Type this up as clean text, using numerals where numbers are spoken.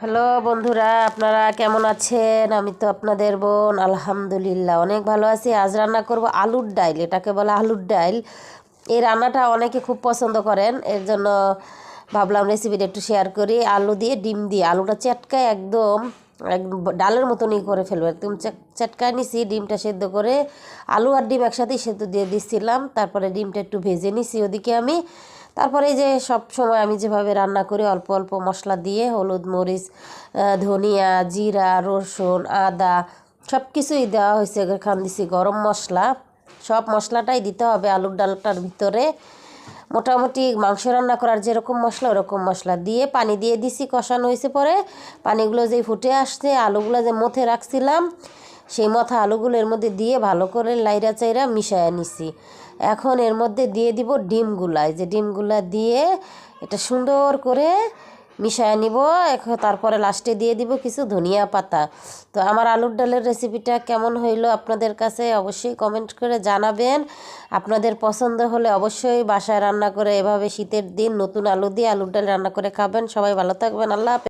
Hello বন্ধুরা, আপনারা কেমন আছেন? আমি তো আপনাদের বোন, আলহামদুলিল্লাহ অনেক ভালো আছি। আজ রান্না করব আলুর ডাইল, এটাকে বলে আলুর ডাইল। এই রান্নাটা অনেকে খুব পছন্দ করেন, এর জন্য ভাবলাম রেসিপিটা একটু শেয়ার করি। আলু দিয়ে ডিম দিয়ে, আলুটা চটকায় একদম একদম ডালের মতনই করে ফেলবো। একদম চটকায় নিছি, ডিমটা সেদ্ধ করে আলু আর ডিম একসাথেই সেদ্ধ দিয়ে দিচ্ছিলাম। তারপরে ডিমটা একটু ভেজে নিছি ওদিকে আমি। তারপরে এই যে সব সময় আমি যেভাবে রান্না করি, অল্প অল্প মশলা দিয়ে হলুদ মরিচ ধনিয়া জিরা রসুন আদা সব কিছুই দেওয়া হয়েছে। এখান দিছি গরম মশলা, সব মশলাটাই দিতে হবে আলুর ডালটার ভিতরে। মোটামুটি মাংস রান্না করার যেরকম মশলা ওরকম মশলা দিয়ে পানি দিয়ে দিছি, কষানো হয়েছে। পরে পানিগুলো যেই ফুটে আসছে, আলুগুলো যে মথে রাখছিলাম সেই মথা আলুগুলো এর মধ্যে দিয়ে ভালো করে লাইরা চাইরা মিশাইয়া নিছি। এখন এর মধ্যে দিয়ে দিব ডিমগুলা। এই যে ডিমগুলা দিয়ে এটা সুন্দর করে মিশায় নিব। এখন তারপরে লাস্টে দিয়ে দিব কিছু ধনিয়া পাতা। তো আমার আলুর ডালের রেসিপিটা কেমন হইলো আপনাদের কাছে অবশ্যই কমেন্ট করে জানাবেন। আপনাদের পছন্দ হলে অবশ্যই বাসায় রান্না করে এভাবে শীতের দিন নতুন আলু দিয়ে আলুর ডাল রান্না করে খাবেন। সবাই ভালো থাকবেন। আল্লাহ হাফেজ।